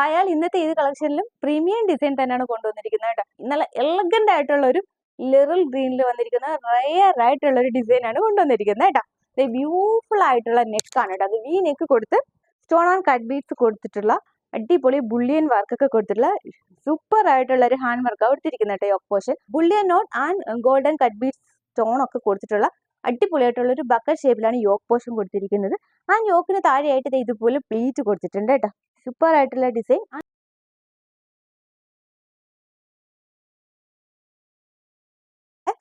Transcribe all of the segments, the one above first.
അയാൾ ഇന്നത്തെ ഏത് കളക്ഷനിലും പ്രീമിയം ഡിസൈൻ തന്നെയാണ് കൊണ്ടുവന്നിരിക്കുന്നത് കേട്ടോ. നല്ല എലഗന്റ് ആയിട്ടുള്ള ഒരു ലിറിൽ ഗ്രീനിൽ വന്നിരിക്കുന്ന റയർ ആയിട്ടുള്ള ഒരു ഡിസൈൻ ആണ് കൊണ്ടുവന്നിരിക്കുന്നത് കേട്ടോ. ബ്യൂട്ടിഫുൾ ആയിട്ടുള്ള നെക്ക് ആണ് കേട്ടോ. അത് വി നെക്ക് കൊടുത്ത് സ്റ്റോൺ ആൻഡ് കട്ട് ബീഡ്സ് കൊടുത്തിട്ടുള്ള അടിപൊളി ബുള്ളിയൻ വർക്ക് ഒക്കെ കൊടുത്തിട്ടുള്ള സൂപ്പർ ആയിട്ടുള്ള ഒരു ഹാൻഡ് വർക്ക് കൊടുത്തിരിക്കുന്നത് കേട്ടോ. Yoke portion bullion knot and golden cut beads stone ഒക്കെ കൊടുത്തിട്ടുള്ള അടിപൊളിയായിട്ടുള്ള ഒരു ബക്കറ്റ് ഷേപ്പിലാണ് യോക്ക് പോർഷൻ കൊടുത്തിരിക്കുന്നത്. ആ യോക്കിന് താഴെയായിട്ട് ഇതുപോലെ പ്ലീറ്റ് കൊടുത്തിട്ടുണ്ട് കേട്ടോ. സൂപ്പർ ആയിട്ടുള്ള ഡിസൈൻ.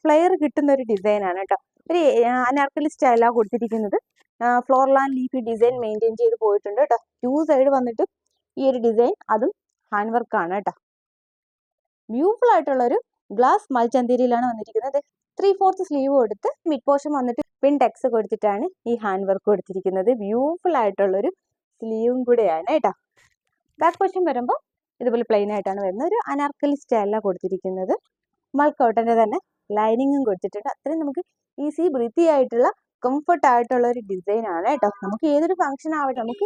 ഫ്ലെയർ കിട്ടുന്ന ഒരു ഡിസൈൻ ആണ് കേട്ടോ. ഒരു അനാർക്കലി സ്റ്റൈലാണ് കൊടുത്തിരിക്കുന്നത്. Floral and leafy design maintain ചെയ്ത് പോയിട്ടുണ്ട് കേട്ടോ. 2 സൈഡ് വന്നിട്ട് ഈ ഒരു ഡിസൈൻ അതും ഹാൻഡ് വർക്ക് ആണ് കേട്ടോ. ബ്യൂട്ടിഫുൾ ആയിട്ടുള്ള ഒരു ഗ്ലാസ് മൽച്ചന്തേരിയിലാണ് വന്നിരിക്കുന്നത്. 3/4 സ്ലീവ് കൊടുത്ത് മിഡ് പോർഷൻ വന്നിട്ട് പിൻ ടെക്സ് കൊടുത്തിട്ടാണ് ഈ ഹാൻഡ് വർക്ക് കൊടുത്തിരിക്കുന്നത്. ബ്യൂട്ടിഫുൾ ആയിട്ടുള്ള ഒരു സ്ലീവും കൂടെയാണ് കേട്ടോ. ബാക്ക് പോർഷൻ വരുമ്പോൾ ഇതുപോലെ പ്ലെയിൻ ആയിട്ടാണ് വരുന്നത്. ഒരു അനാർക്കലി സ്റ്റൈലാണ് കൊടുത്തിരിക്കുന്നത്. മൾ കോട്ടന്റെ തന്നെ ലൈനിങ്ങും കൊടുത്തിട്ടുണ്ട്. അത്രയും നമുക്ക് ഈസി ബ്രീത്തി ആയിട്ടുള്ള കംഫർട്ട് ആയിട്ടുള്ള ഒരു ഡിസൈൻ ആണ് കേട്ടോ. നമുക്ക് ഏതൊരു ഫംഗ്ഷൻ ആവട്ടെ നമുക്ക്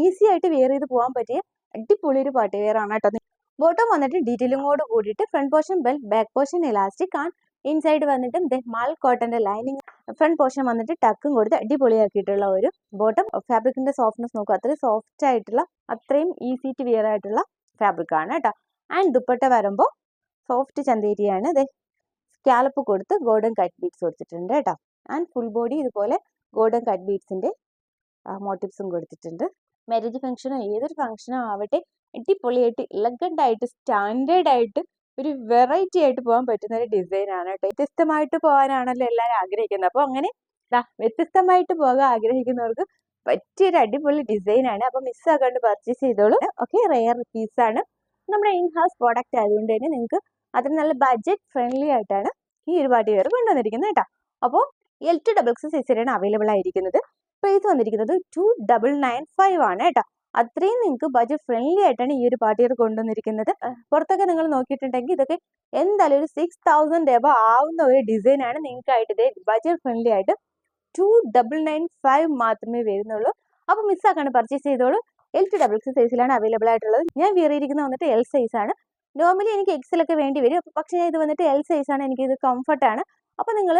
ഈസി ആയിട്ട് വെയർ ചെയ്ത് പോകാൻ പറ്റിയ അടിപൊളി ഒരു പാർട്ടി വെയർ ആണ് കേട്ടോ. ബോട്ടം വന്നിട്ട് ഡീറ്റെയിലിങ്ങോട് കൂടിയിട്ട് front portion bell, back portion elastic and inside വന്നിട്ട് മൾ കോട്ടന്റെ ലൈനിങ്, ഫ്രണ്ട് പോർഷൻ വന്നിട്ട് ടക്കും കൊടുത്ത് അടിപൊളിയാക്കിയിട്ടുള്ള ഒരു ബോട്ടം. ഫാബ്രിക്കിന്റെ സോഫ്റ്റ്നെസ് നോക്കുക. അത്രയും സോഫ്റ്റ് ആയിട്ടുള്ള അത്രയും ഈസി ടു വെയർ ആയിട്ടുള്ള ഫാബ്രിക് ആണ് കേട്ടോ. ആൻഡ് ദുപ്പട്ട വരുമ്പോൾ സോഫ്റ്റ് ചന്തേരിയാണ്. അതെ സ്കാലപ്പ് കൊടുത്ത് ഗോൾഡൻ കട്ട് ബീഡ്സ് കൊടുത്തിട്ടുണ്ട് കേട്ടോ. ആൻഡ് ഫുൾ ബോഡി ഇതുപോലെ ഗോൾഡൻ കട്ട് ബീഡ്സിന്റെ മോട്ടീവ്സും കൊടുത്തിട്ടുണ്ട്. മാരേജ് ഫംഗ്ഷനോ ഏതൊരു ഫംഗ്ഷനോ ആവട്ടെ അടിപൊളിയായിട്ട് എലഗന്റ് ആയിട്ട് സ്റ്റാൻഡേർഡ് ആയിട്ട് ഒരു വെറൈറ്റി ആയിട്ട് പോകാൻ പറ്റുന്ന ഒരു ഡിസൈൻ ആണ് കേട്ടോ. വ്യത്യസ്തമായിട്ട് പോകാനാണല്ലോ എല്ലാവരും ആഗ്രഹിക്കുന്നത്. അപ്പോൾ അങ്ങനെ വ്യത്യസ്തമായിട്ട് പോകാൻ ആഗ്രഹിക്കുന്നവർക്ക് പറ്റിയൊരു അടിപൊളി ഡിസൈൻ ആണ്. അപ്പോൾ മിസ്സാക്കാണ്ട് പർച്ചേസ് ചെയ്തോളൂ. ഓക്കെ, റെയർ പീസാണ്. നമ്മുടെ ഇൻ ഹൗസ് പ്രോഡക്റ്റ് ആയതുകൊണ്ട് തന്നെ നിങ്ങൾക്ക് അതിന് നല്ല ബഡ്ജറ്റ് ഫ്രണ്ട്ലി ആയിട്ടാണ് ഈ ഒരു പാർട്ടി വെയർ കൊണ്ടുവന്നിരിക്കുന്നത് കേട്ടോ. അപ്പോൾ L2XX സൈസിലാണ് അവൈലബിൾ ആയിരിക്കുന്നത്. പ്രൈസ് വന്നിരിക്കുന്നത് 2995 ആണ് കേട്ടോ. അത്രയും നിങ്ങൾക്ക് ബഡ്ജറ്റ് ഫ്രണ്ട്ലി ആയിട്ടാണ് ഈ ഒരു പാർട്ടി വെയർ കൊണ്ടുവന്നിരിക്കുന്നത്. പുറത്തൊക്കെ നിങ്ങൾ നോക്കിയിട്ടുണ്ടെങ്കിൽ ഇതൊക്കെ എന്തായാലും ഒരു 6000 എബോ ആവുന്ന ഒരു ഡിസൈൻ ആണ്. നിങ്ങൾക്കായിട്ട് ഇത് ബഡ്ജറ്റ് ഫ്രണ്ട്ലി ആയിട്ട് 2995 മാത്രമേ വരുന്നുള്ളൂ. അപ്പോൾ മിസ്സാക്കാണ്ട് പർച്ചേസ് ചെയ്തോളൂ. L2XX സൈസിലാണ് അവൈലബിൾ ആയിട്ടുള്ളത്. ഞാൻ വെയർ ചെയ്തിരിക്കുന്നത് വന്നിട്ട് L സൈസ് ആണ്. നോർമലി എനിക്ക് XL ഒക്കെ വേണ്ടി വരും. പക്ഷേ ഇത് വന്നിട്ട് L സൈസ് ആണ്. എനിക്ക് ഇത് കംഫർട്ടാണ്. അപ്പോൾ നിങ്ങൾ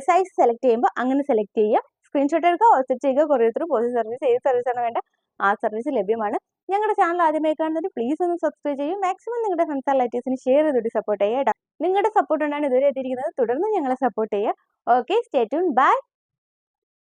സൈസ് സെലക്ട് ചെയ്യുമ്പോൾ അങ്ങനെ സെലക്ട് ചെയ്യുക. സ്ക്രീൻഷോട്ട് എടുക്കുക, വാട്സ്ആപ്പ് ചെയ്യുക, കൊറിയർ ത്രൂ, പോസ്റ്റ് സർവീസ്, ഏത് സർവീസാണ് വേണ്ട ആ സർവീസ് ലഭ്യമാണ്. ഞങ്ങളുടെ ചാനൽ ആദ്യമായി കാണുന്നത് പ്ലീസ് ഒന്ന് സബ്സ്ക്രൈബ് ചെയ്യും. മാക്സിമം നിങ്ങളുടെ ഫ്രണ്ട്സ് ആൻഡ് റിലേറ്റീവ്സിന് ഷെയർ ചെയ്തിട്ട് സപ്പോർട്ട് ചെയ്യുക. നിങ്ങളുടെ സപ്പോർട്ട് കൊണ്ടാണ് ഇതുവരെ എത്തിയിരിക്കുന്നത്. തുടർന്ന് ഞങ്ങളെ സപ്പോർട്ട് ചെയ്യുക. Okay, stay tune. ബൈ.